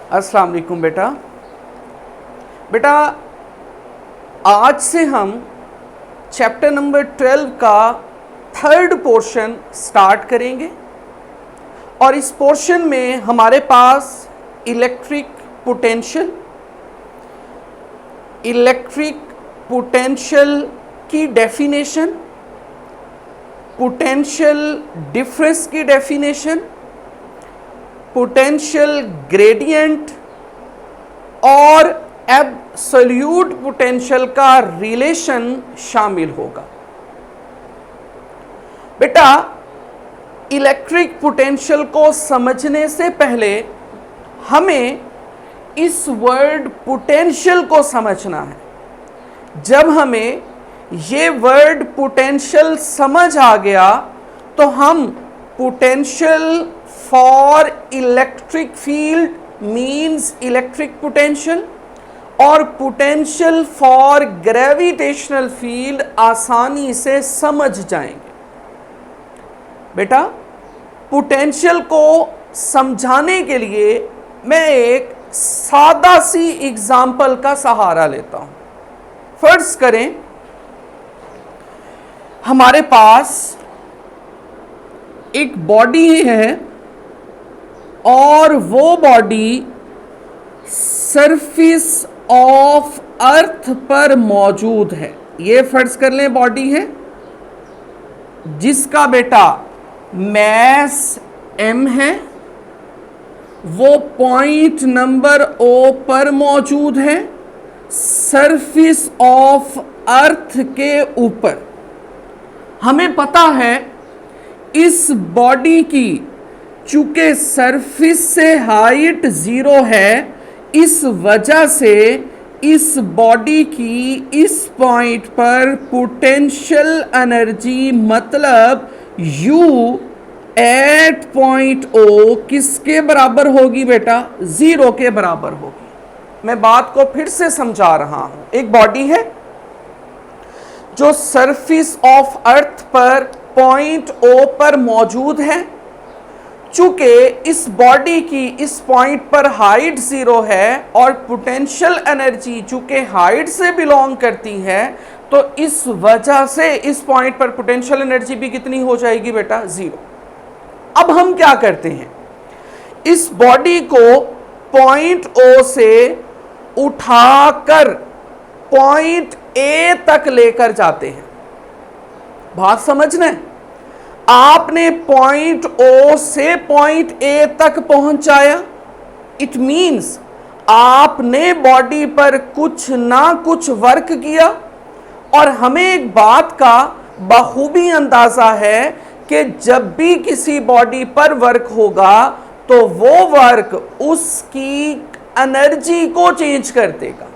अस्सलाम वालेकुम बेटा। बेटा आज से हम चैप्टर नंबर 12 का थर्ड पोर्शन स्टार्ट करेंगे और इस पोर्शन में हमारे पास इलेक्ट्रिक पोटेंशियल की डेफिनेशन, पोटेंशियल डिफरेंस की डेफिनेशन, पोटेंशियल ग्रेडियंट और एब्सोल्यूट पोटेंशियल का रिलेशन शामिल होगा। बेटा इलेक्ट्रिक पोटेंशियल को समझने से पहले हमें इस वर्ड पोटेंशियल को समझना है। जब हमें ये वर्ड पोटेंशियल समझ आ गया तो हम potential for electric field means electric potential और पोटेंशियल फॉर ग्रेविटेशनल फील्ड आसानी से समझ जाएंगे। बेटा पोटेंशियल को समझाने के लिए मैं एक सादा सी एग्जाम्पल का सहारा लेता हूं। फर्ज करें हमारे पास एक बॉडी है और वो बॉडी सरफेस ऑफ अर्थ पर मौजूद है। ये फर्ज कर लें बॉडी है जिसका बेटा मैस m है, वो पॉइंट नंबर O पर मौजूद है सरफेस ऑफ अर्थ के ऊपर। हमें पता है इस बॉडी की चूंकि सरफेस से हाइट 0 है, इस वजह से इस बॉडी की इस पॉइंट पर पोटेंशियल एनर्जी मतलब U एट पॉइंट O किसके बराबर होगी बेटा? 0 के बराबर होगी। मैं बात को फिर से समझा रहा हूं। एक बॉडी है जो सरफेस ऑफ अर्थ पर पॉइंट O पर मौजूद है। चूंकि इस बॉडी की इस पॉइंट पर हाइट 0 है और पोटेंशियल एनर्जी चूंकि हाइट से बिलोंग करती है, तो इस वजह से इस पॉइंट पर पोटेंशियल एनर्जी भी कितनी हो जाएगी बेटा? 0। अब हम क्या करते हैं, इस बॉडी को पॉइंट O से उठाकर पॉइंट A तक लेकर जाते हैं। बात समझना है, आपने पॉइंट O से पॉइंट A तक पहुंचाया, इट मींस आपने बॉडी पर कुछ ना कुछ वर्क किया। और हमें एक बात का बखूबी अंदाजा है कि जब भी किसी बॉडी पर वर्क होगा तो वो वर्क उसकी एनर्जी को चेंज कर देगा।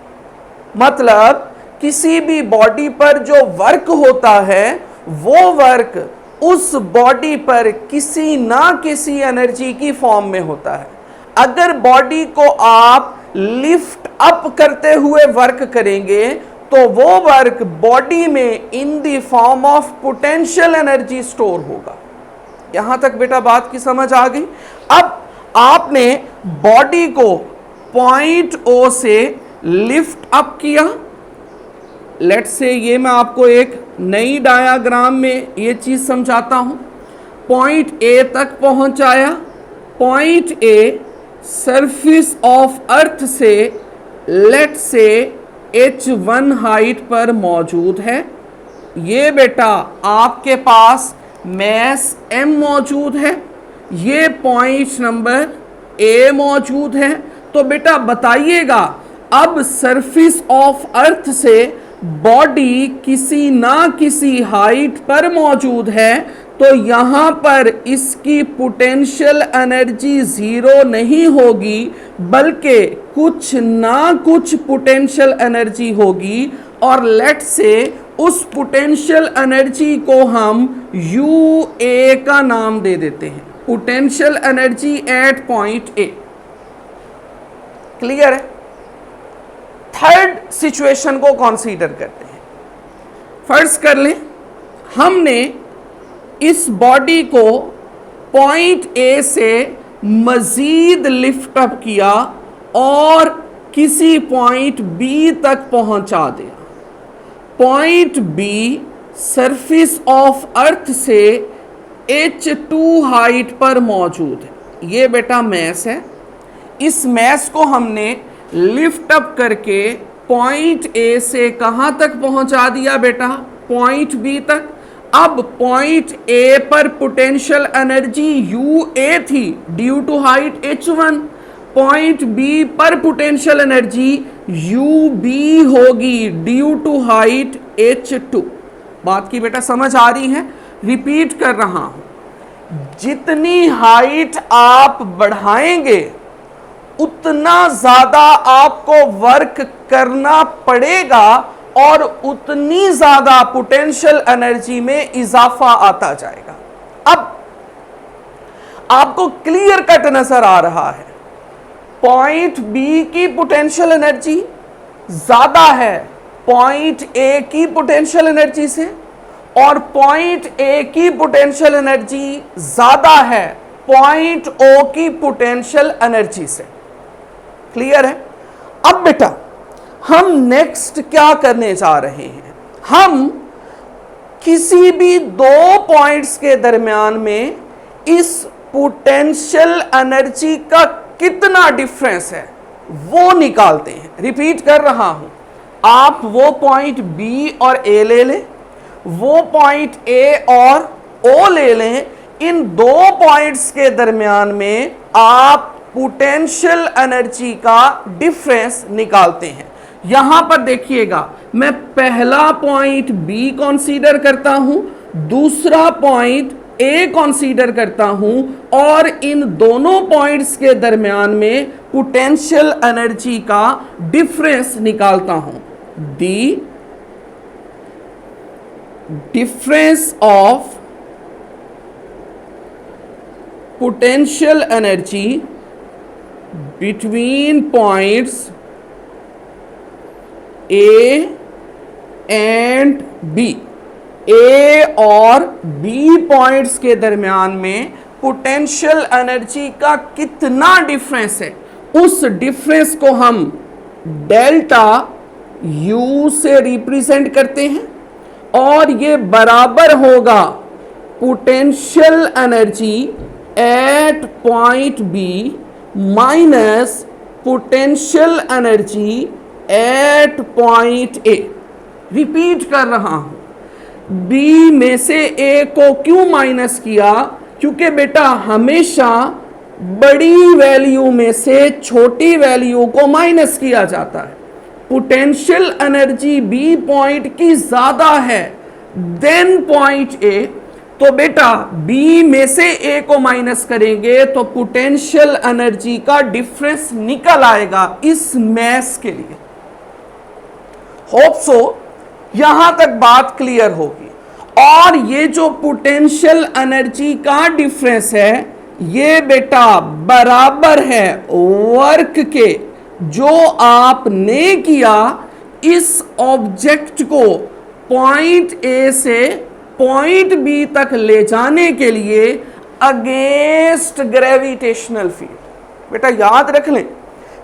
मतलब किसी भी बॉडी पर जो वर्क होता है वो वर्क उस बॉडी पर किसी ना किसी एनर्जी की फॉर्म में होता है। अगर बॉडी को आप लिफ्ट अप करते हुए वर्क करेंगे तो वो वर्क बॉडी में in the form of potential energy store होगा। यहां तक बेटा बात की समझ आ गई। अब आपने बॉडी को पॉइंट O से लिफ्ट अप किया। लेट्स से ये मैं आपको एक नई डायाग्राम में ये चीज समझाता हूं। पॉइंट A तक पहुंचाया। Point A surface of earth से लेट्स से h1 हाइट पर मौजूद है। ये बेटा आपके पास मैस m मौजूद है, ये पॉइंट नंबर A मौजूद है। तो बेटा बताइएगा, अब सरफेस ऑफ अर्थ से बॉडी किसी ना किसी हाइट पर मौजूद है, तो यहां पर इसकी पोटेंशियल एनर्जी 0 नहीं होगी बल्कि कुछ ना कुछ पोटेंशियल एनर्जी होगी। और लेट से उस पोटेंशियल एनर्जी को हम UA का नाम दे देते हैं, potential energy at point A। Clear है? थर्ड सिचुएशन को कंसीडर करते हैं। फर्ज कर लें हमने इस बॉडी को पॉइंट ए से मजीद लिफ्ट अप किया और किसी पॉइंट बी तक पहुंचा दिया। Point B surface of earth से h2 हाइट पर मौजूद है। ये बेटा मैस है। इस मैस को हमने लिफ्ट अप करके पॉइंट ए से कहां तक पहुंचा दिया बेटा? पॉइंट बी तक। अब पॉइंट ए पर पोटेंशियल एनर्जी यू ए थी due to height h1। Point B पर पोटेंशियल एनर्जी यू बी होगी ड्यू टू हाइट h2। बात की बेटा समझ आ रही है? रिपीट कर रहा हूं, जितनी हाइट आप बढ़ाएंगे उतना ज्यादा आपको वर्क करना पड़ेगा और उतनी ज्यादा पोटेंशियल एनर्जी में इजाफा आता जाएगा। अब आपको क्लियर कट नजर आ रहा है, पॉइंट बी की पोटेंशियल एनर्जी ज्यादा है पॉइंट ए की पोटेंशियल एनर्जी से, और पॉइंट ए की पोटेंशियल एनर्जी ज्यादा है पॉइंट ओ की पोटेंशियल एनर्जी से। क्लियर है? अब बेटा हम नेक्स्ट क्या करने जा रहे हैं? हम किसी भी दो पॉइंट्स के दरमियान में इस पोटेंशियल एनर्जी का कितना डिफरेंस है वो निकालते हैं। रिपीट कर रहा हूं, आप वो पॉइंट बी और ए ले लें, वो पॉइंट ए और ओ ले लें। इन दो पॉइंट्स के दरमियान में आप पोटेंशियल एनर्जी का डिफरेंस निकालते हैं। यहां पर देखिएगा, मैं पहला पॉइंट बी कंसीडर करता हूं, दूसरा पॉइंट ए कंसीडर करता हूं, और इन दोनों पॉइंट्स के दरमियान में पोटेंशियल एनर्जी का डिफरेंस निकालता हूं। The difference of potential energy between points A and B. A और बी पॉइंट्स के दरमियान में पोटेंशियल एनर्जी का कितना डिफरेंस है, उस डिफरेंस को हम डेल्टा यू से रिप्रेजेंट करते हैं, और ये बराबर होगा potential energy at point B minus potential energy at point A. Repeat कर रहा हूं, बी में से ए को क्यों माइनस किया? क्योंकि बेटा हमेशा बड़ी वैल्यू में से छोटी वैल्यू को माइनस किया जाता है। पोटेंशियल एनर्जी बी पॉइंट की ज्यादा है देन पॉइंट ए, तो बेटा बी में से ए को माइनस करेंगे तो पोटेंशियल एनर्जी का डिफरेंस निकल आएगा इस मैस के लिए। होप सो यहां तक बात क्लियर होगी। और ये जो पोटेंशियल एनर्जी का डिफरेंस है, ये बेटा बराबर है वर्क के जो आपने किया इस ऑब्जेक्ट को पॉइंट ए से पॉइंट बी तक ले जाने के लिए अगेंस्ट ग्रेविटेशनल फील्ड। बेटा याद रख लें,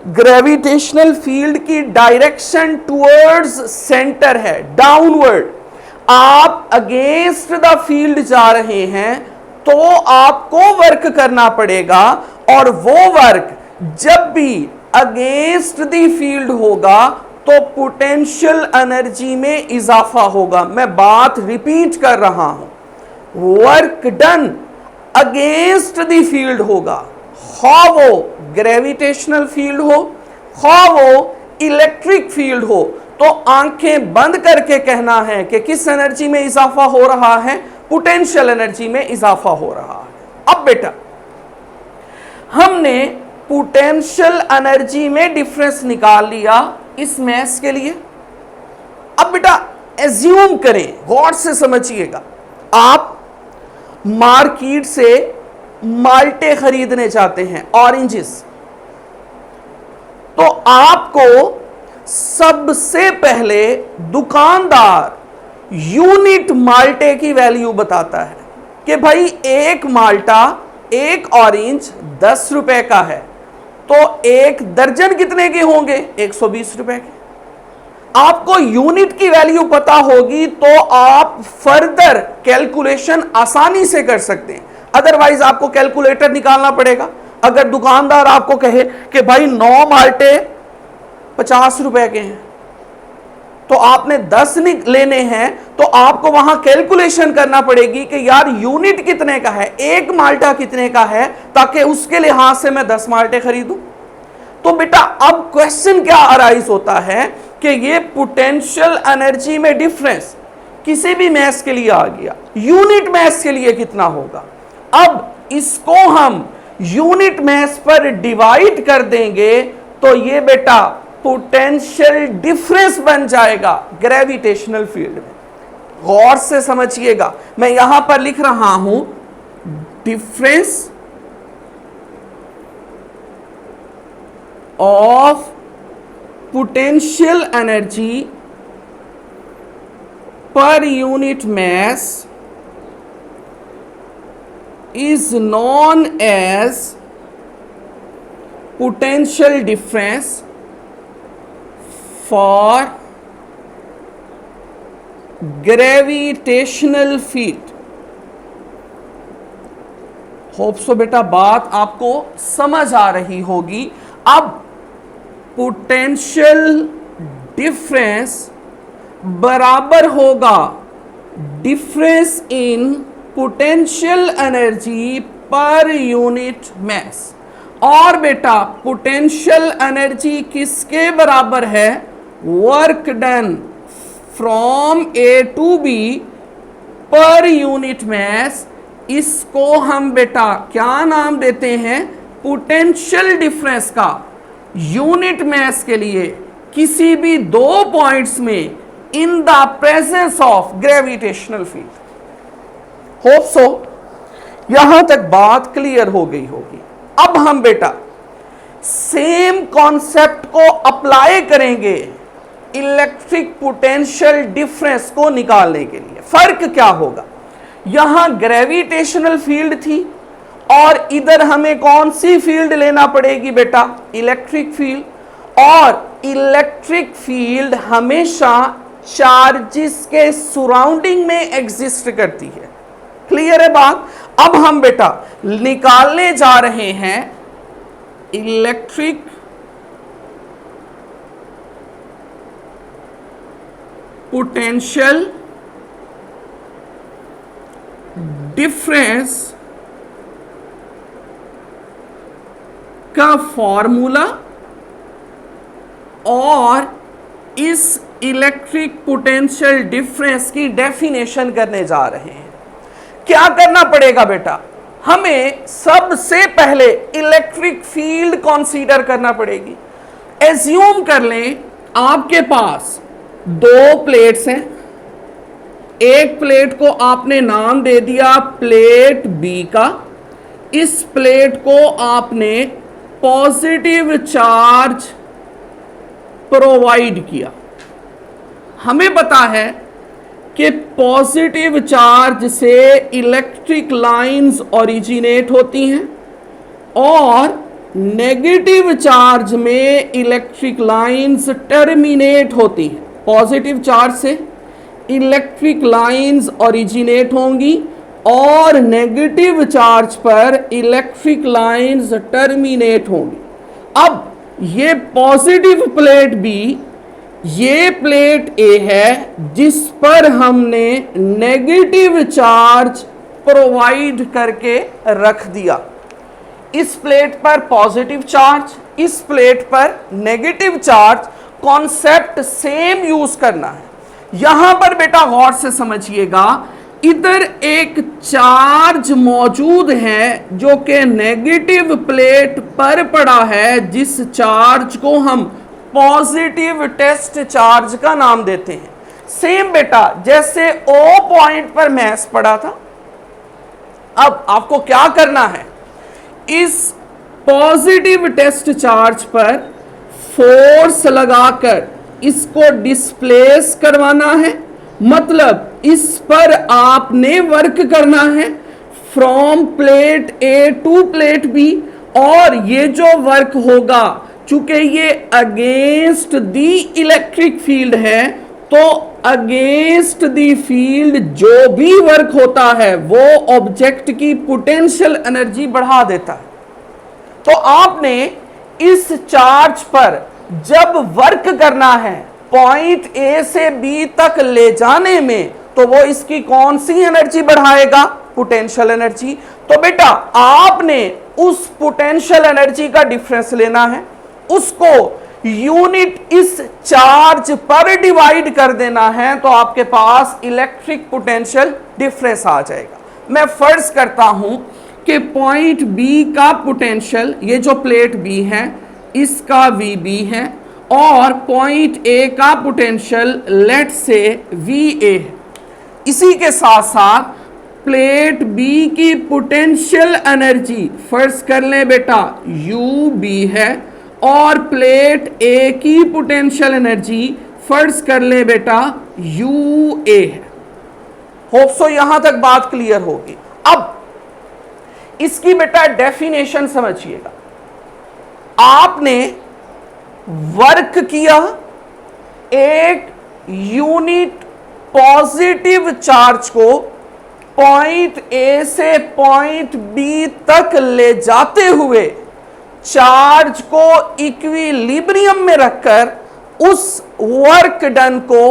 ग्रेविटेशनल फील्ड की डायरेक्शन टुवर्ड्स सेंटर है, डाउनवर्ड। आप अगेंस्ट द फील्ड जा रहे हैं तो आपको वर्क करना पड़ेगा, और वो वर्क जब भी अगेंस्ट द फील्ड होगा तो पोटेंशियल एनर्जी में इजाफा होगा। मैं बात रिपीट कर रहा हूं, work done against the field होगा, खा वो ग्रेविटेशनल फील्ड हो, खा वो इलेक्ट्रिक फील्ड हो। तो आंखें बंद करके कहना है कि किस एनर्जी में इजाफा हो रहा है? पोटेंशियल एनर्जी में इजाफा हो रहा है। अब बेटा हमने पोटेंशियल एनर्जी में डिफरेंस निकाल लिया इस मैस के लिए। अब बेटा एज्यूम करें, गौर से समझिएगा, आप मार्केट से माल्टे खरीदने जाते हैं, ऑरेंजेस, तो आपको सबसे पहले दुकानदार यूनिट माल्टे की वैल्यू बताता है कि भाई एक माल्टा, एक ऑरेंज 10 रुपए का है। तो 1 दर्जन कितने के होंगे? 120 रुपए के। आपको यूनिट की वैल्यू पता होगी तो आप फर्दर कैलकुलेशन आसानी से कर सकते हैं, अदरवाइज आपको कैलकुलेटर निकालना पड़ेगा। अगर दुकानदार आपको कहे कि भाई 9 माल्टे 50 रुपए के हैं, तो आपने 10 लेने हैं, तो आपको वहां कैलकुलेशन करना पड़ेगी कि यार यूनिट कितने का है, 1 माल्टा कितने का है, ताकि उसके लिहाज से मैं 10 माल्टे खरीदूं। तो बेटा अब क्वेश्चन क्या अराइज होता है कि ये पोटेंशियल एनर्जी में डिफरेंस किसी भी मैथ के लिए आ गया, यूनिट मैथ के लिए कितना होगा? अब इसको हम यूनिट मैथ पर डिवाइड कर देंगे तो ये बेटा पोटेंशियल डिफरेंस बन जाएगा ग्रेविटेशनल फील्ड में। गौर से समझिएगा, मैं यहां पर लिख रहा हूं difference of potential energy per unit mass is known as potential difference for gravitational field। Hope so बेटा बात आपको समझ आ रही होगी। अब पोटेंशियल डिफरेंस बराबर होगा difference in potential energy per unit mass. और बेटा पोटेंशियल एनर्जी किसके बराबर है? Work done from A to B per unit mass. इसको हम बेटा क्या नाम देते हैं? पोटेंशियल डिफरेंस का यूनिट मास के लिए किसी भी 2 पॉइंट्स में in the presence of gravitational field. Hope so यहां तक बात क्लियर हो गई होगी। अब हम बेटा सेम कॉन्सेप्ट को अप्लाई करेंगे इलेक्ट्रिक पोटेंशियल डिफरेंस को निकालने के लिए। फर्क क्या होगा? यहां ग्रेविटेशनल फील्ड थी और इधर हमें कौन सी फील्ड लेना पड़ेगी बेटा? Electric field. और इलेक्ट्रिक फील्ड हमेशा चार्जेस के सराउंडिंग में एग्जिस्ट करती है। क्लियर है बात? अब हम बेटा निकालने जा रहे हैं इलेक्ट्रिक पोटेंशियल डिफरेंस का फॉर्मूला और इस इलेक्ट्रिक पोटेंशियल डिफरेंस की डेफिनेशन करने जा रहे हैं। क्या करना पड़ेगा बेटा? हमें सबसे पहले इलेक्ट्रिक फील्ड कंसीडर करना पड़ेगी। एज्यूम कर लें आपके पास 2 प्लेट्स हैं। एक प्लेट को आपने नाम दे दिया प्लेट बी का। इस प्लेट को आपने पॉजिटिव चार्ज प्रोवाइड किया। हमें पता है कि पॉजिटिव चार्ज से इलेक्ट्रिक लाइंस ओरिजिनेट होती हैं और नेगेटिव चार्ज में इलेक्ट्रिक लाइंस टर्मिनेट होती हैं। पॉजिटिव चार्ज से इलेक्ट्रिक लाइंस ओरिजिनेट होंगी और नेगेटिव चार्ज पर इलेक्ट्रिक लाइंस टर्मिनेट होंगी। अब ये पॉजिटिव प्लेट बी, ये प्लेट ए है जिस पर हमने नेगेटिव चार्ज प्रोवाइड करके रख दिया। इस प्लेट पर पॉजिटिव चार्ज, इस प्लेट पर negative charge, concept same use करना है। यहां पर बेटा गौर से समझिएगा, इधर एक चार्ज मौजूद है जो कि नेगेटिव प्लेट पर पड़ा है, जिस चार्ज को हम पॉजिटिव टेस्ट चार्ज का नाम देते हैं। सेम बेटा जैसे O पॉइंट पर मास पड़ा था। अब आपको क्या करना है? इस पॉजिटिव टेस्ट चार्ज पर फोर्स लगाकर इसको डिस्प्लेस करवाना है। मतलब इस पर आपने वर्क करना है from plate A to plate B, और ये जो वर्क होगा, चूंकि ये अगेंस्ट दी इलेक्ट्रिक फील्ड है, तो अगेंस्ट दी फील्ड जो भी वर्क होता है वो ऑब्जेक्ट की पोटेंशियल एनर्जी बढ़ा देता है। तो आपने इस चार्ज पर जब वर्क करना है पॉइंट ए से बी तक ले जाने में, तो वो इसकी कौन सी एनर्जी बढ़ाएगा? Potential energy. तो बेटा आपने उस पोटेंशियल एनर्जी का डिफरेंस लेना है, उसको यूनिट इस चार्ज पर डिवाइड कर देना है, तो आपके पास इलेक्ट्रिक पोटेंशियल डिफरेंस आ जाएगा। मैं फर्ज करता हूं कि पॉइंट बी का पोटेंशियल, ये जो प्लेट बी है इसका VB है, और पॉइंट ए का पोटेंशियल लेट से VA है। इसी के साथ साथ प्लेट बी की पोटेंशियल एनर्जी फर्ज कर लें बेटा UB है, और प्लेट ए की पोटेंशियल एनर्जी फर्ज कर ले बेटा UA है। होप सो यहां तक बात क्लियर होगी। अब इसकी बेटा डेफिनेशन समझिएगा। आपने वर्क किया एक यूनिट पॉजिटिव चार्ज को पॉइंट ए से पॉइंट बी तक ले जाते हुए चार्ज को इक्विलिब्रियम में रखकर उस वर्क डन को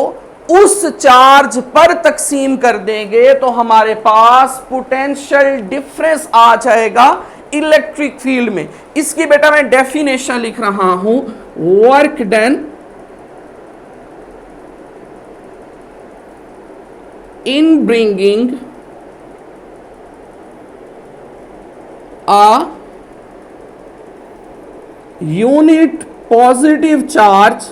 उस चार्ज पर तकसीम कर देंगे, तो हमारे पास पोटेंशियल डिफरेंस आ जाएगा इलेक्ट्रिक फील्ड में। इसकी बेटा मैं डेफिनेशन लिख रहा हूं, work done in bringing a unit positive charge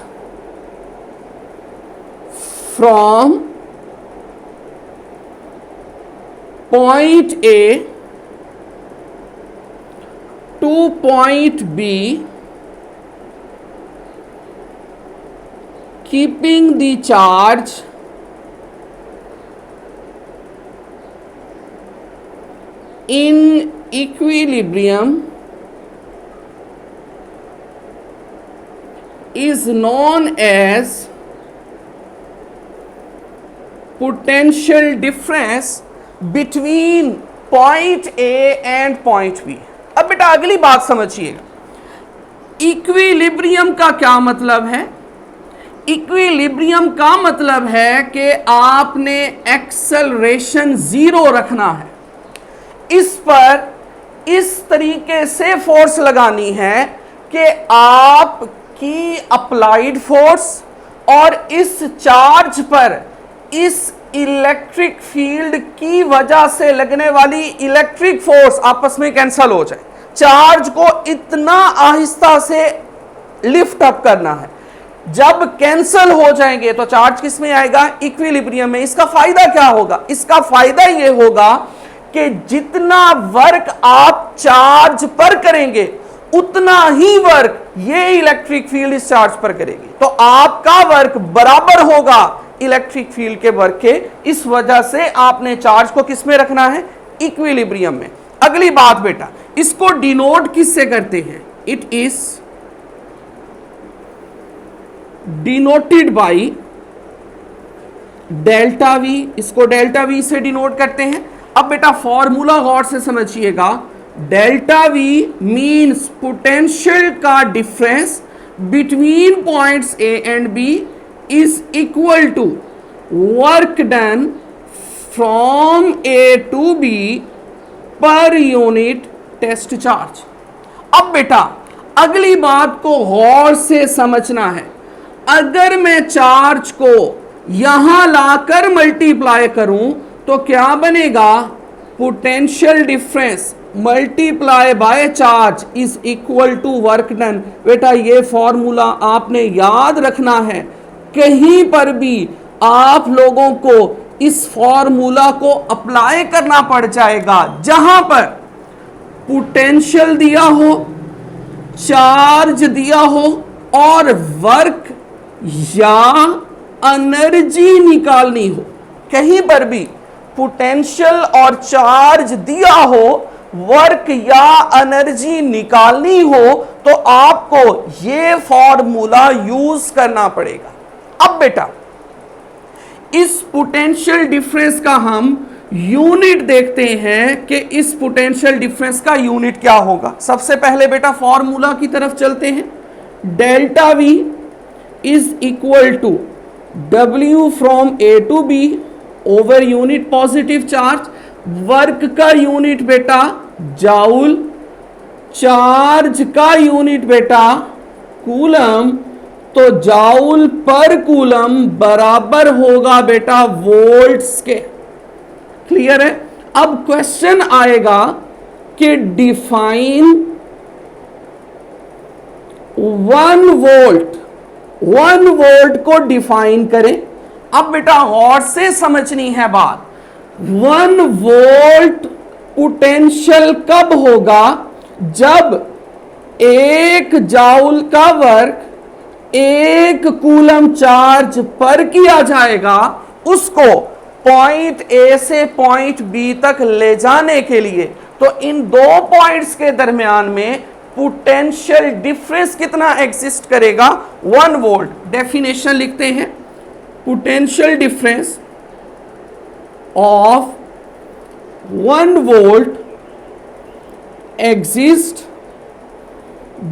from point A to point B, keeping the charge in equilibrium is known as potential difference between point A and point B। अब बेटा अगली बात समझिएगा, equilibrium का क्या मतलब है? Equilibrium का मतलब है कि आपने एक्सेलरेशन 0 रखना है, इस पर इस तरीके से फोर्स लगानी है कि आपकी अप्लाइड फोर्स और इस चार्ज पर इस इलेक्ट्रिक फील्ड की वजह से लगने वाली इलेक्ट्रिक फोर्स आपस में कैंसल हो जाए। चार्ज को इतना आहिस्ता से लिफ्ट अप करना है, जब कैंसल हो जाएंगे तो चार्ज किस में आएगा? इक्विलिब्रियम में। इसका फायदा क्या होगा? इसका फायदा यह होगा कि जितना वर्क आप चार्ज पर करेंगे उतना ही वर्क ये इलेक्ट्रिक फील्ड इस चार्ज पर करेगी, तो आपका वर्क बराबर होगा इलेक्ट्रिक फील्ड के वर्क के। इस वजह से आपने चार्ज को किस में रखना है? इक्विलिब्रियम में। अगली बात बेटा, इसको डिनोट किससे करते हैं? It is denoted by delta V। इसको डेल्टा V से डिनोट करते हैं। अब बेटा फॉर्मूला गौर से समझिएगा, डेल्टा V मीन्स पोटेंशियल का difference between points A and B is equal to work done from A to B per unit test charge. अब बेटा अगली बात को गौर से समझना है, अगर मैं चार्ज को यहां लाकर मल्टीप्लाई करूं तो क्या बनेगा? Potential difference multiply by charge is equal to work done. बेटा ये फॉर्मूला आपने याद रखना है, कहीं पर भी आप लोगों को इस फॉर्मूला को अप्लाई करना पड़ जाएगा, जहां पर पोटेंशियल दिया हो, चार्ज दिया हो और वर्क या एनर्जी निकालनी हो। कहीं पर भी पोटेंशियल और चार्ज दिया हो, वर्क या एनर्जी निकालनी हो तो आपको ये फॉर्मूला यूज करना पड़ेगा। अब बेटा इस पोटेंशियल डिफरेंस का हम यूनिट देखते हैं कि इस पोटेंशियल डिफरेंस का यूनिट क्या होगा। सबसे पहले बेटा फॉर्मूला की तरफ चलते हैं। Delta V is equal to W from A to B over unit positive charge. Work का यूनिट बेटा जाउल, चार्ज का यूनिट बेटा कूलम, तो जाउल पर कूलम बराबर होगा बेटा वोल्ट्स के। क्लियर है? अब क्वेश्चन आएगा कि डिफाइन 1 वोल्ट, 1 वोल्ट को डिफाइन करें। अब बेटा गौर से समझनी है बात। 1 वोल्ट पोटेंशियल कब होगा? जब 1 जाउल का वर्क 1 कूलम चार्ज पर किया जाएगा, उसको पॉइंट A से पॉइंट B तक ले जाने के लिए। तो इन दो पॉइंट्स के दरमियान में पोटेंशियल डिफरेंस कितना एग्जिस्ट करेगा? 1 वोल्ट। डेफिनेशन लिखते हैं। Potential difference of 1 volt exist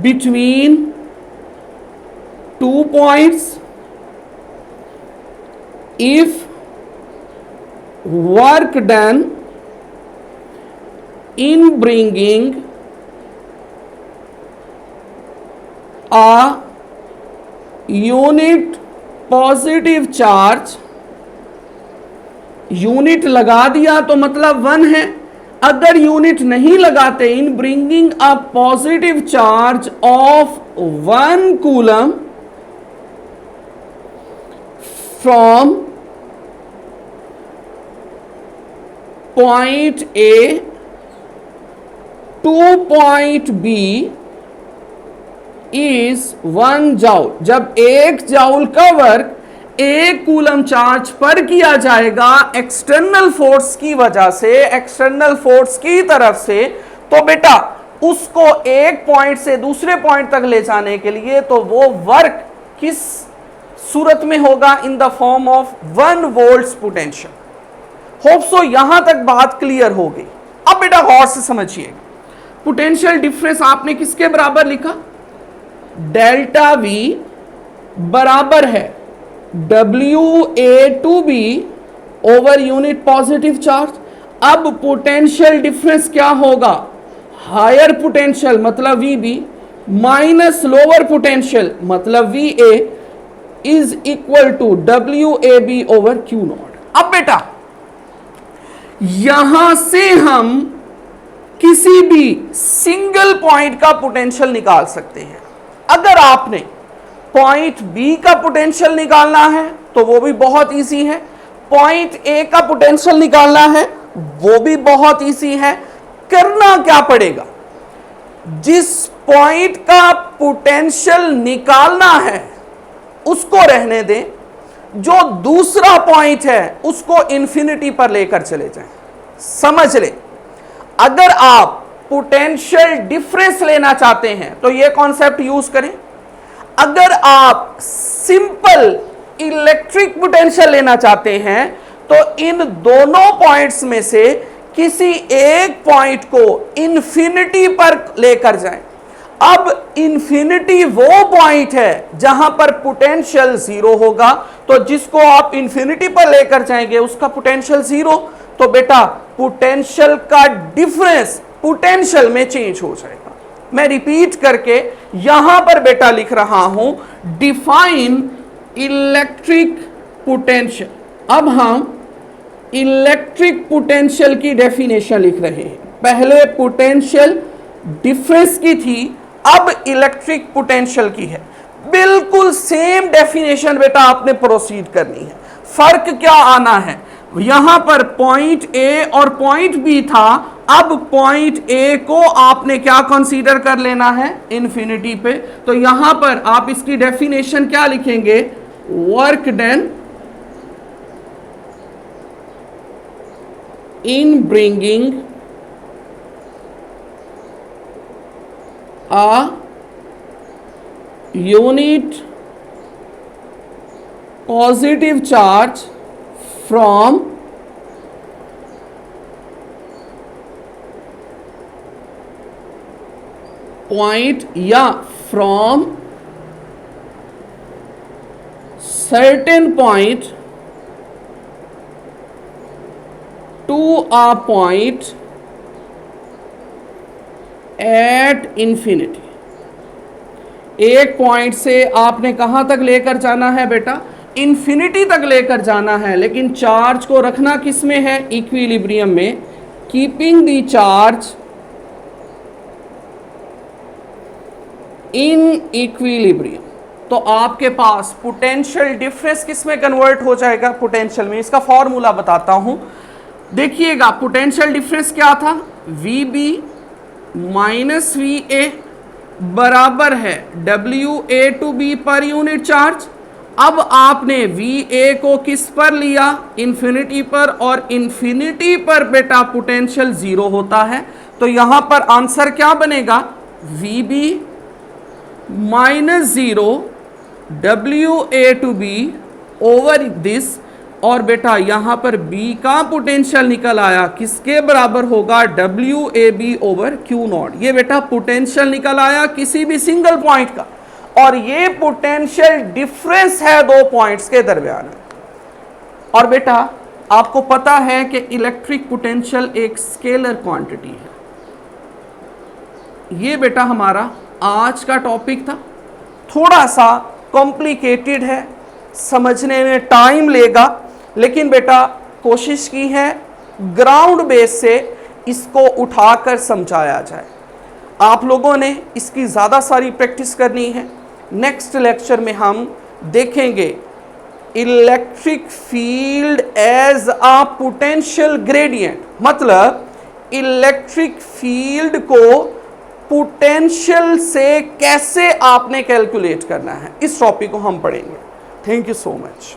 between 2 points if work done in bringing a unit positive charge, unit लगा दिया तो मतलब 1 है। अगर यूनिट नहीं लगाते, in bringing a positive charge of 1 coulomb from point A to point B is 1 joule। जब 1 joule का वर्क 1 कूलम चार्ज पर किया जाएगा एक्सटर्नल फोर्स की वजह से, एक्सटर्नल फोर्स की तरफ से, तो बेटा उसको एक पॉइंट से दूसरे पॉइंट तक ले जाने के लिए तो वो वर्क किस सूरत में होगा? In the form of 1 volts potential. Hope so यहां तक बात क्लियर हो गई। अब बेटा गौर से समझिए, पोटेंशियल डिफरेंस आपने किसके बराबर लिखा? डेल्टा V बराबर है WA to B over unit positive charge. अब पोटेंशियल डिफरेंस क्या होगा? हायर पोटेंशियल मतलब VB माइनस लोअर पोटेंशियल मतलब VA is equal to WAB over Q naught. अब बेटा यहां से हम किसी भी सिंगल पॉइंट का पोटेंशियल निकाल सकते हैं। अगर आपने पॉइंट B का पोटेंशियल निकालना है तो वो भी बहुत इजी है। पॉइंट A का पोटेंशियल निकालना है वो भी बहुत इजी है। करना क्या पड़ेगा? जिस पॉइंट का पोटेंशियल निकालना है उसको रहने दें, जो दूसरा पॉइंट है उसको इंफिनिटी पर लेकर चले जाएं। समझ ले, अगर आप पोटेंशियल डिफरेंस लेना चाहते हैं तो यह कॉन्सेप्ट यूज करें। अगर आप सिंपल इलेक्ट्रिक पोटेंशियल लेना चाहते हैं तो इन दोनों पॉइंट्स में से किसी एक पॉइंट को इंफिनिटी पर लेकर जाएं। अब इंफिनिटी वो पॉइंट है जहां पर पोटेंशियल 0 होगा, तो जिसको आप इंफिनिटी पर लेकर जाएंगे उसका पोटेंशियल 0। तो बेटा पोटेंशियल का डिफरेंस पोटेंशियल में चेंज हो जाएगा। मैं रिपीट करके यहां पर बेटा लिख रहा हूं, डिफाइन इलेक्ट्रिक पोटेंशियल। अब हम इलेक्ट्रिक पोटेंशियल की डेफिनेशन लिख रहे हैं। पहले पोटेंशियल डिफरेंस की थी, अब इलेक्ट्रिक पोटेंशियल की है। बिल्कुल सेम डेफिनेशन बेटा आपने प्रोसीड करनी है। फर्क क्या आना है? यहां पर पॉइंट A और पॉइंट B था, अब पॉइंट A को आपने क्या कंसीडर कर लेना है? इंफिनिटी पे। तो यहां पर आप इसकी डेफिनेशन क्या लिखेंगे? Work done in bringing a unit positive charge from point या from certain point to a point at infinity। एक पॉइंट से आपने कहां तक लेकर जाना है बेटा, इन्फिनिटी तक लेकर जाना है, लेकिन चार्ज को रखना किस में है, इक्विलिब्रियम में, keeping the charge in equilibrium. तो आपके पास पोटेंशियल डिफरेंस किस में कन्वर्ट हो जाएगा, पोटेंशियल में। इसका फॉर्मूला बताता हूं, देखिएगा पोटेंशियल डिफरेंस क्या था, V B minus V A बराबर है W A to B per unit charge. अब आपने वी ए को किस पर लिया, इन्फिनिटी पर, और इन्फिनिटी पर बेटा पोटेंशियल जीरो होता है, तो यहां पर आंसर क्या बनेगा, V B minus zero W A to B over this, और बेटा यहां पर B का पोटेंशियल निकल आया, किसके बराबर होगा, W A B over Q naught. ये बेटा पोटेंशियल निकल आया किसी भी सिंगल पॉइंट का, और ये पोटेंशियल डिफरेंस है दो पॉइंट्स के दरमियान। और बेटा आपको पता है कि इलेक्ट्रिक पोटेंशियल एक स्केलर क्वांटिटी है। ये बेटा हमारा आज का टॉपिक था, थोड़ा सा कॉम्प्लिकेटेड है, समझने में टाइम लेगा, लेकिन बेटा कोशिश की है ग्राउंड बेस से इसको उठाकर समझाया जाए। आप लोगों ने इसकी ज़्यादा सारी प्रैक्टिस करनी है। नेक्स्ट लेक्चर में हम देखेंगे electric field as a potential gradient, मतलब इलेक्ट्रिक फील्ड को पोटेंशियल से कैसे आपने कैलकुलेट करना है, इस टॉपिक को हम पढ़ेंगे। Thank you so much.